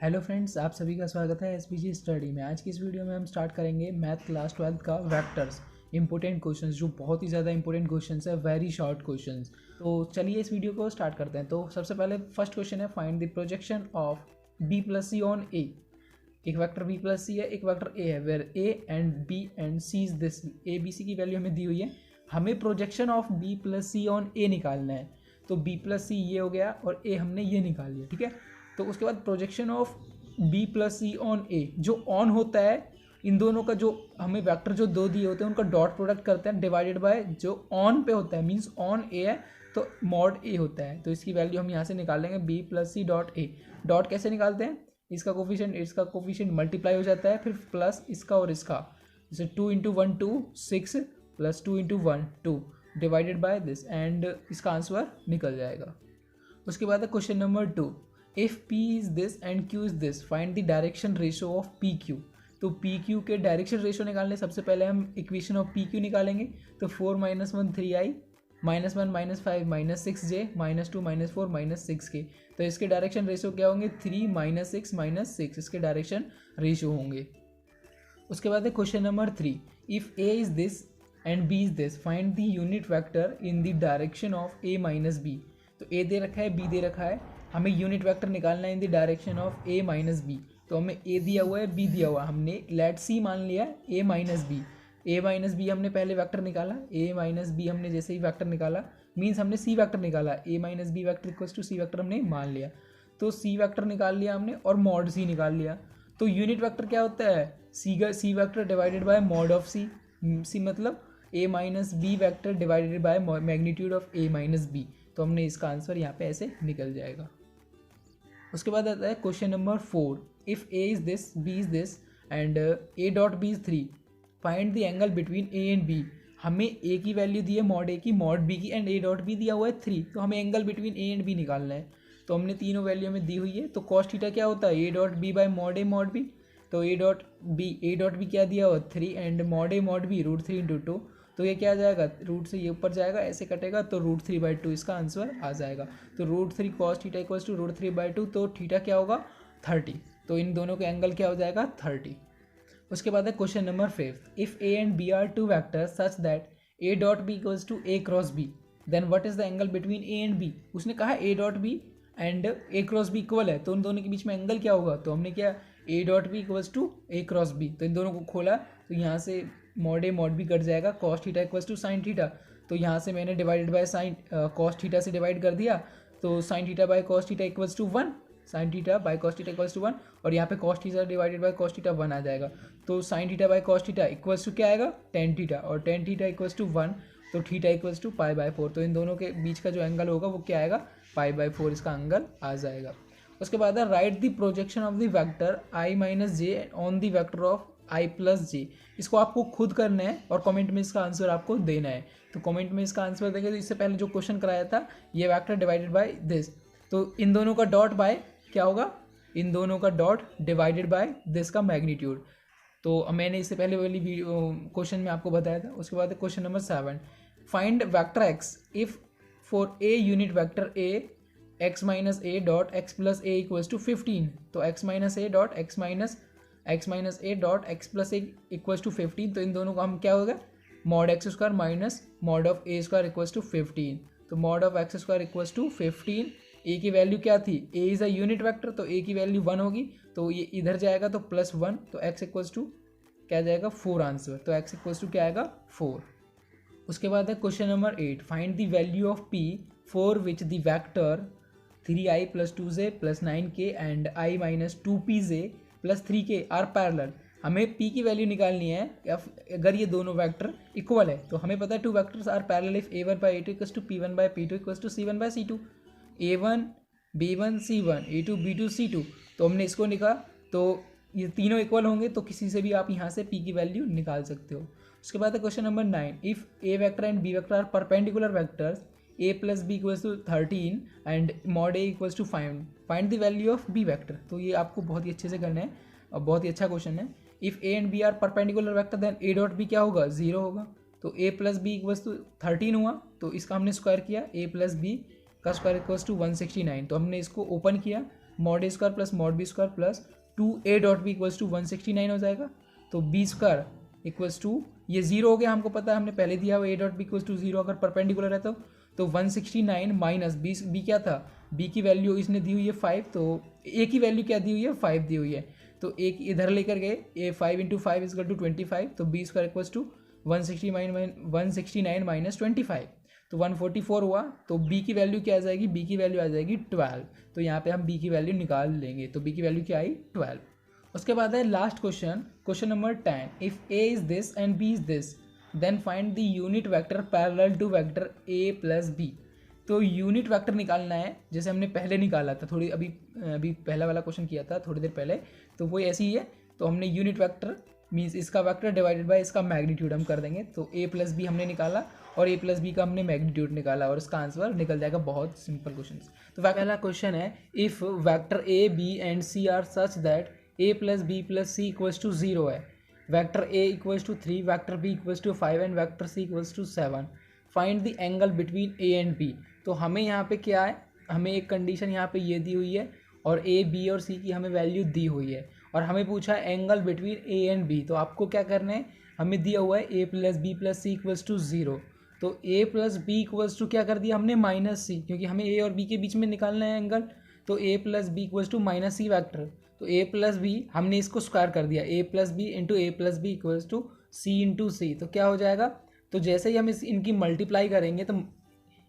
Hello friends, आप सभी का स्वागत है एसपीजी स्टडी में। आज की इस वीडियो में हम स्टार्ट करेंगे मैथ क्लास 12 का वेक्टर्स इंपॉर्टेंट क्वेश्चंस, जो बहुत ही ज़्यादा इंपॉर्टेंट क्वेश्चंस है, वेरी शॉर्ट क्वेश्चंस। तो चलिए इस वीडियो को स्टार्ट करते हैं। तो सबसे पहले फर्स्ट क्वेश्चन है, find the projection of B plus C on A. एक वेक्टर बी प्लस सी है, एक वेक्टर ए है, where A and B and C is this. A B C की वैल्यू हमें दी हुई है, हमें projection of B plus C on A निकालना है। तो बी प्लस सी ये हो गया और ए हमने ये निकाल लिया, ठीक है। तो उसके बाद projection of B plus C on A, जो ऑन होता है इन दोनों का, जो हमें वेक्टर जो दो दिए होते हैं उनका डॉट प्रोडक्ट करते हैं डिवाइडेड बाय जो ऑन पे होता है, मींस ऑन ए है तो मॉड ए होता है। तो इसकी वैल्यू हम यहाँ से निकाल लेंगे B plus C dot A. Dot कैसे निकालते हैं, इसका कोफिशिएंट मल्टीप्लाई हो जाता है, फिर प्लस इसका और इसका, जैसे 2 into 1 2 6 plus 2 into 1 2 divided by this, and इसका आंसर निकल जाएगा। उसके बाद है question number 2, if P is this and Q is this, find the direction ratio of PQ। तो PQ के डायरेक्शन रेशो निकालने सबसे पहले हम इक्वेशन ऑफ PQ निकालेंगे। तो 4 - 1 3i -1 -5 -6j -2 -4 -6k। तो इसके डायरेक्शन रेशो क्या होंगे, 3 -6 -6 इसके डायरेक्शन रेशो होंगे। उसके बाद है question number 3, if A is this and B is this, find the unit vector in the direction of A minus B। तो A दे रखा है, B दे रखा है, हमें यूनिट वेक्टर निकालना है in the direction of A minus B. तो हमें A दिया हुआ है, B दिया हुआ है, हमने लेट सी मान लिया A minus B. A minus B हमने पहले वेक्टर निकाला, A माइनस बी हमने जैसे ही वेक्टर निकाला मीन्स हमने सी वेक्टर निकाला, A minus B vector equals to C vector हमने मान लिया। तो सी वेक्टर निकाल लिया हमने और मॉड सी निकाल लिया। तो यूनिट वेक्टर क्या होता है, C vector divided by mod of C. C मतलब A minus B vector divided by magnitude of A minus B. तो हमने इसका आंसर यहाँ पे ऐसे निकल जाएगा। उसके बाद आता है question number 4, if A is this B is this and A dot B is 3, find the angle between A and B. हमें ए की वैल्यू दी है मॉड ए की, मॉड बी की, एंड ए डॉट बी दिया हुआ है 3। तो हमें angle between A and B निकालना है। तो हमने तीनों वैल्यू में दी हुई है। तो कॉस थीटा क्या होता है, A dot B by mod A mod B. तो ए डॉट बी क्या दिया हुआ 3 and mod A mod B √3 × 2। तो ये क्या आ जाएगा, रूट से ये ऊपर जाएगा, ऐसे कटेगा तो √3/2 इसका आंसर आ जाएगा। तो √3 cos थीटा इक्वल्स टू √3/2, तो थीटा क्या होगा 30। तो इन दोनों का एंगल क्या हो जाएगा 30। उसके बाद है question number 5, if A and B are two vectors such that A dot B equals to A cross B, then what is the angle between A and B. उसने कहा A dot B and A cross B equal है, तो उन दोनों के बीच में angle क्या होगा। तो हमने क्या, A dot B equals to A cross B, तो इन दोनों को खोला तो यहाँ से mod A mod B cut जाएगा, cos theta equals to sine theta. तो यहाँ से मैंने divided by sine cos theta से डिवाइड कर दिया, तो sine theta by cos theta equals to 1, sine theta by cos theta equals to 1, और यहाँ पे cos theta divided by cos theta 1 आ जाएगा। तो sine theta by cos theta equals to क्या आएगा टेन थीटा, और टेन थीटा इक्वल्स टू 1, तो थीटा इक्वल्स टू π/4। तो इन दोनों के बीच का जो एंगल होगा वो क्या आएगा π/4 इसका एंगल आ जाएगा। उसके बाद है right the projection of the vector i minus J on the vector of i plus J. इसको आपको खुद करना है और कमेंट में इसका आंसर आपको देना है। तो कमेंट में इसका आंसर देंगे। तो इससे पहले जो क्वेश्चन कराया था, ये वेक्टर डिवाइडेड बाय दिस, तो इन दोनों का डॉट बाय क्या होगा, इन दोनों का डॉट डिवाइडेड बाय दिस का मैग्नीट्यूड। तो मैंने इससे पहले वाली क्वेश्चन में आपको बताया था। उसके बाद question number 7, find vector X if for A unit vector A x minus A dot X plus A equals to 15। तो x minus A dot X minus A dot X plus A equals to 15। तो इन दोनों का हम क्या होगा, mod X square minus mod of A square equals to 15। तो mod of X square equals to 15। A की वैल्यू क्या थी, A is a unit vector, तो ए की वैल्यू 1 होगी, तो ये इधर जाएगा तो +1, तो x इक्वल्स टू क्या जाएगा 4 आंसर। तो x इक्वल्स टू क्या आएगा 4। उसके बाद है question number 8, find the value of p for which the vector 3i + 2j + 9k and i - 2pj + 3k are parallel. हमें p की वैल्यू निकालनी है अगर ये दोनों वेक्टर इक्वल है। तो हमें पता है two vectors are parallel if a1/a2 = p1/p2 = c1/c2, a1 b1 c1 a2 b2 c2। तो हमने इसको निकाला, तो ये तीनों इक्वल होंगे, तो किसी से भी आप यहाँ से p की वैल्यू निकाल सकते हो। उसके बाद है question number 9, if A vector and B vector are perpendicular vectors a + b equals to 13 and mod a equals to 5, find the value of b vector. तो ये आपको बहुत ही अच्छे से करना है और बहुत ही अच्छा क्वेश्चन है। If a and b are perpendicular vector then a dot b क्या होगा 0 होगा। तो a + b इक्वल्स टू 13 हुआ, तो इसका हमने स्क्वायर किया, a + b का स्क्वायर इक्वल्स टू 169। तो हमने इसको ओपन किया mod A square plus mod B square plus 2a dot B equals to 169 हो जाएगा। तो बी स्क्वायर इक्वल्स टू ये जीरो हो गया, हमको पता है हमने पहले दिया हुआ A dot B equals to zero अगर परपेंडिकुलर है तो 169 माइनस बी क्या था, बी की वैल्यू इसने दी हुई है 5, तो ए की वैल्यू क्या दी हुई है 5 दी हुई है, तो एक इधर लेकर गए ए 5 इंटू 5 इज टू 25, तो B square equals to 169 minus 25 तो 144 हुआ। तो बी की वैल्यू क्या आ जाएगी, बी की वैल्यू आ जाएगी 12। तो यहाँ पे हम बी की वैल्यू निकाल लेंगे, तो बी की वैल्यू क्या आई 12। उसके बाद है last question, question number 10, if A is this and B is this then find the unit vector parallel to vector A plus B. तो यूनिट वेक्टर निकालना है जैसे हमने पहले निकाला था, थोड़ी अभी पहला वाला क्वेश्चन किया था थोड़ी देर पहले, तो वो ऐसी ही है। तो हमने यूनिट वेक्टर मीन्स इसका वेक्टर डिवाइडेड बाय इसका मैग्नीट्यूड हम कर देंगे। तो ए प्लस बी हमने निकाला और ए प्लस बी का हमने मैग्नीट्यूड निकाला और इसका आंसर निकल जाएगा। बहुत सिंपल क्वेश्चन। तो पहला क्वेश्चन है, if vector A B and C are such that A plus B plus C equals to 0 है, vector A equals to 3, vector B equals to 5 and vector C equals to 7, find the angle between A and B. तो हमें यहाँ पे क्या है, हमें एक condition यहाँ पे ये दी हुई है और ए बी और सी की हमें वैल्यू दी हुई है और हमें पूछा है angle between A and B. तो आपको क्या करना है, हमें दिया हुआ है A plus B plus C equals to 0, तो A plus B equals to क्या कर दिया हमने माइनस सी, क्योंकि हमें ए और बी के बीच में निकालना है एंगल। तो A plus B equals to minus C vector, तो ए प्लस बी हमने इसको स्क्वायर कर दिया, A plus B into A plus B equals to C into C. तो क्या हो जाएगा, तो जैसे ही हम इनकी मल्टीप्लाई करेंगे तो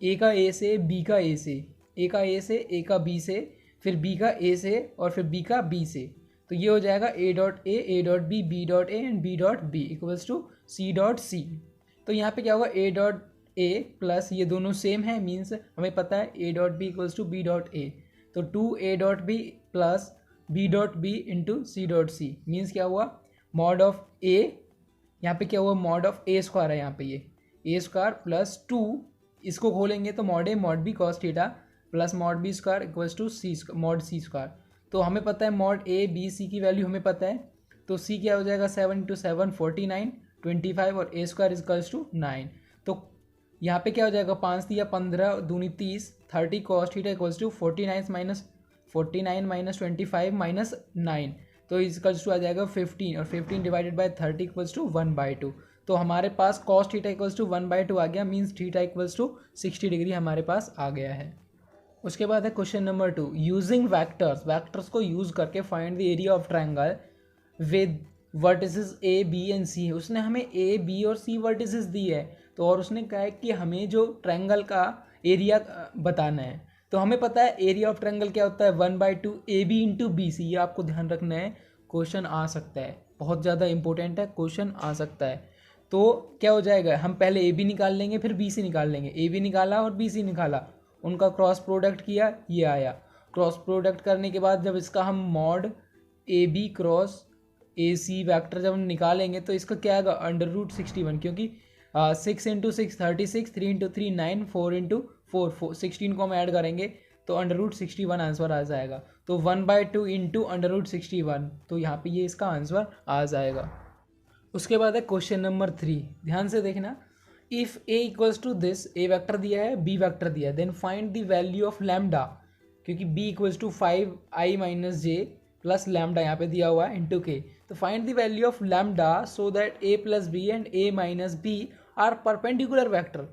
ए का ए से, बी का ए से, ए का ए से, ए का बी से, फिर बी का ए से और फिर बी का बी से, तो ये हो जाएगा A dot B dot A and B dot B equals to C dot C. तो यहाँ पे क्या होगा, ए डॉट ए प्लस ये दोनों सेम है, मीन्स हमें पता है A dot B equals to B dot A, तो 2a dot B plus B dot B into C dot C means क्या हुआ, मॉड ऑफ ए, यहाँ पे क्या हुआ मॉड ऑफ ए स्क्वायर है, यहाँ पे ये ए स्क्वायर प्लस 2, इसको खोलेंगे तो mod A mod B cos theta plus mod B square equals to C mod C square. तो हमें पता है मॉड ए बी सी की वैल्यू हमें पता है, तो सी क्या हो जाएगा 7 इंटू 7 49 25 और ए स्क्वायर इक्वल्स टू 9। तो यहाँ पे क्या हो जाएगा 5 दिया 15 दूनी 30 30 cos theta equals to 49 minus 25 minus 9, तो इक्वल्स टू आ जाएगा 15 और 15 डिवाइडेड बाय 30 इक्वल्स टू 1/2। तो हमारे पास कॉस थीटा इक्वल्स टू 1/2 आ गया, means theta equals to 60 degree हमारे पास आ गया है। उसके बाद है क्वेश्चन नंबर 2, यूजिंग वैक्टर्स को यूज़ करके find the area of triangle with vertices A B and C है। उसने हमें ए बी और सी वर्टिसेस दी है, तो और उसने कहा है कि हमें जो ट्रायंगल का एरिया बताना है। तो हमें पता है एरिया ऑफ ट्रायंगल क्या होता है 1/2 A B into B C, ये आपको ध्यान रखना है, क्वेश्चन आ सकता है, बहुत ज़्यादा इंपॉर्टेंट है, क्वेश्चन आ सकता है। तो क्या हो जाएगा, हम पहले ए बी निकाल लेंगे फिर बी सी निकाल लेंगे, ए बी निकाला और बी सी निकाला, उनका क्रॉस प्रोडक्ट किया, ये आया। क्रॉस प्रोडक्ट करने के बाद जब इसका हम mod A B cross A C vector जब हम निकालेंगे तो इसका क्या आएगा √61, क्योंकि 6 इंटू 6 36, 3 इंटू 3 9, 4 इंटू 4 16 को हम ऐड करेंगे तो √61 आंसर आ जाएगा। तो 1/2 इंटू √61, तो यहाँ पे ये इसका आंसर आ जाएगा। उसके बाद है क्वेश्चन नंबर 3, ध्यान से देखना, if A equals to this, A vector दिया है बी वेक्टर दिया है, then find the value of lambda, क्योंकि B equals to 5i minus J plus lambda यहाँ पे दिया हुआ है इंटू के। तो find the value of lambda so that A plus B and A minus B are perpendicular vector.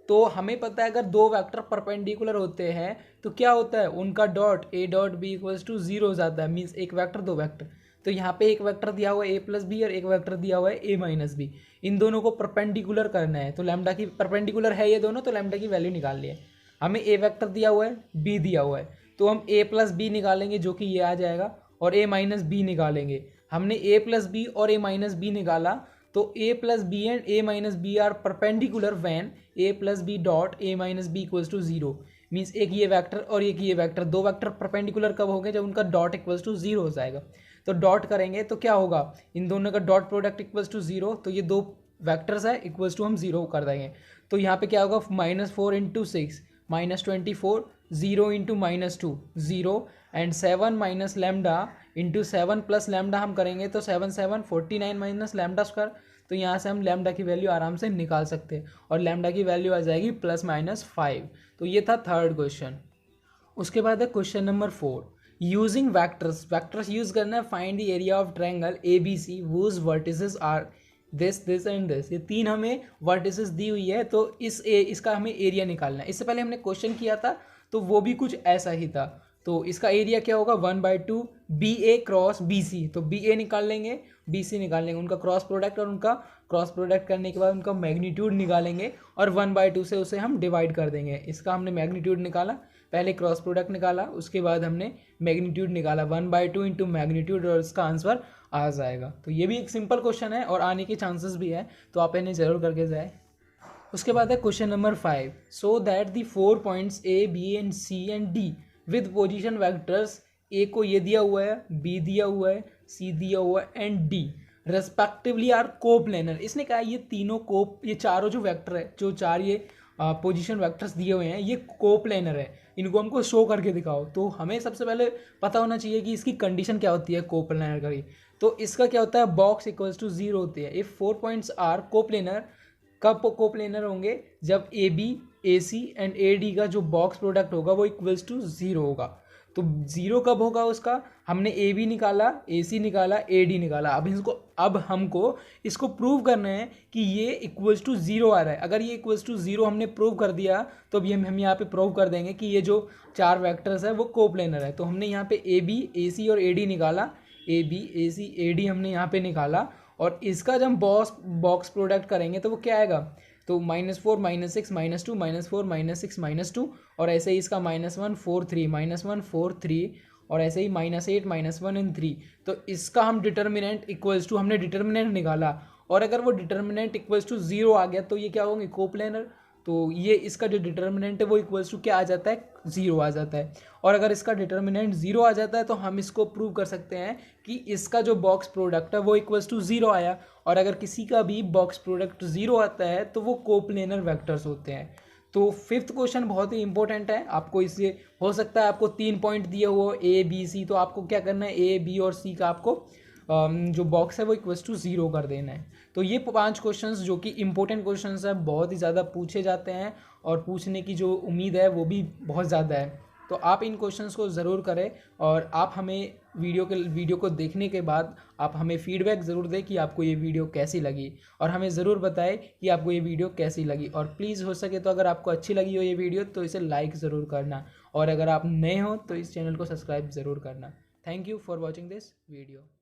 तो हमें पता है अगर दो वेक्टर परपेंडिकुलर होते हैं तो क्या होता है, उनका dot A dot B equals to 0 हो जाता है, मीन्स एक वेक्टर दो वेक्टर। तो यहाँ पे एक वेक्टर दिया हुआ है ए प्लस बी और एक वेक्टर दिया हुआ है ए माइनस बी, इन दोनों को परपेंडिकुलर करना है। तो लैम्डा की परपेंडिकुलर है ये दोनों, तो लैम्डा की वैल्यू निकाल ली है। हमें ए वेक्टर दिया हुआ है बी दिया हुआ है, तो हम ए प्लस बी निकालेंगे जो कि ये आ जाएगा, और ए माइनस बी निकालेंगे। हमने ए प्लस बी और ए माइनस बी निकाला, तो A plus B and A minus B are perpendicular when A plus B dot A minus B equals to 0, means एक ये वेक्टर और एक ये वेक्टर, दो वेक्टर परपेंडिकुलर कब हो गए, जब उनका डॉट इक्वल्स टू 0 हो जाएगा। तो डॉट करेंगे तो क्या होगा, इन दोनों का डॉट प्रोडक्ट इक्वल्स टू 0, तो ये दो वेक्टर्स है इक्वल्स टू हम 0 कर देंगे। तो यहाँ पे क्या होगा -4 into 6 -24, 0 into -2 0 and 7 minus lambda into 7 plus lambda हम करेंगे तो 7 7 49 माइनस लैम्डा स्क्वायर। तो यहाँ से हम लैम्डा की वैल्यू आराम से निकाल सकते हैं और लैम्डा की वैल्यू आ जाएगी +-5। तो ये था थर्ड क्वेश्चन। उसके बाद है question number 4, using vectors, vectors use करना है, find the area of triangle A B C whose vertices are this and this. ये तीन हमें वर्टिसेस दी हुई है, तो इसका हमें एरिया निकालना है। इससे पहले हमने क्वेश्चन किया था तो वो भी कुछ ऐसा ही था। तो इसका एरिया क्या होगा, 1/2 बी ए क्रॉस बी सी। तो बी ए निकाल लेंगे, बी सी निकाल लेंगे, उनका क्रॉस प्रोडक्ट, और उनका क्रॉस प्रोडक्ट करने के बाद उनका मैग्नीट्यूड निकालेंगे और 1/2 से उसे हम डिवाइड कर देंगे। इसका हमने मैग्नीट्यूड निकाला, पहले क्रॉस प्रोडक्ट निकाला, उसके बाद हमने मैग्नीट्यूड निकाला, 1/2 इंटू मैग्नीट्यूड, और इसका आंसर आ जाएगा। तो ये भी एक सिंपल क्वेश्चन है और आने के चांसेस भी है, तो आप इन्हें ज़रूर करके जाए। उसके बाद है question number 5, so that the 4 points A B and C and D with position vectors, A को ये दिया हुआ है, बी दिया हुआ है, सी दिया हुआ है and D respectively are coplanar. इसने कहा ये तीनों ये चारों जो वेक्टर है, जो चार ये पोजीशन वेक्टर्स दिए हुए हैं, ये कोप्लेनर है, इनको हमको शो करके दिखाओ। तो हमें सबसे पहले पता होना चाहिए कि इसकी कंडीशन क्या होती है कोप्लेनर की। तो इसका क्या होता है, बॉक्स इक्वल्स टू 0 होती है। इफ 4 पॉइंट्स आर कोप्लेनर, कब कोप्लेनर होंगे, जब A B A C and A D का जो बॉक्स प्रोडक्ट होगा वो इक्वल्स टू 0 होगा। तो 0 कब होगा उसका, हमने ए बी निकाला, ए सी निकाला, ए डी निकाला। अब हमको इसको प्रूव करना है कि ये इक्वल्स टू 0 आ रहा है। अगर ये इक्वल्स टू 0 हमने प्रूव कर दिया तो अभी हम यहाँ पे प्रूव कर देंगे कि ये जो चार वेक्टर्स है वो कोप्लेनर है। तो हमने यहाँ पे ए बी ए सी और ए डी निकाला, ए B A C A D हमने यहाँ पे निकाला, और इसका जब हम बॉक्स प्रोडक्ट करेंगे तो वो क्या आएगा, तो -4 -6 -2 -4 -6 -2, और ऐसे ही इसका -1 4 3 -1 4 3, और ऐसे ही -8 -1 एंड 3। तो इसका हम डिटर्मिनेंट इक्वल्स टू, हमने डिटर्मिनेंट निकाला, और अगर वो डिटर्मिनेंट इक्वल्स टू 0 आ गया तो ये क्या होंगे, कोप्लेनर। तो ये इसका जो डिटर्मिनेंट है वो इक्वल्स टू क्या आ जाता है, 0 आ जाता है। और अगर इसका डिटर्मिनेंट 0 आ जाता है तो हम इसको प्रूव कर सकते हैं कि इसका जो बॉक्स प्रोडक्ट है वो इक्वल्स टू 0 आया। और अगर किसी का भी बॉक्स प्रोडक्ट 0 आता है तो वो कोप्लेनर वेक्टर्स होते हैं। तो 5th क्वेश्चन बहुत ही इंपॉर्टेंट है आपको, इसलिए हो सकता है आपको 3 पॉइंट दिए हो ए बी सी, तो आपको क्या करना है, ए बी और सी का आपको जो बॉक्स है वो इक्वल्स टू 0 कर देना है। तो ये 5 क्वेश्चंस जो कि इंपॉर्टेंट क्वेश्चंस है, बहुत ही ज़्यादा पूछे जाते हैं और पूछने की जो उम्मीद है वो भी बहुत ज़्यादा है। तो आप इन क्वेश्चंस को ज़रूर करें, और आप हमें वीडियो को देखने के बाद आप हमें फीडबैक ज़रूर दें कि आपको ये वीडियो कैसी लगी, और हमें ज़रूर बताएं कि आपको ये वीडियो कैसी लगी। और प्लीज़ हो सके तो अगर आपको अच्छी लगी हो ये वीडियो तो इसे लाइक ज़रूर करना, और अगर आप नए हो तो इस चैनल को सब्सक्राइब ज़रूर करना। Thank you for watching this video.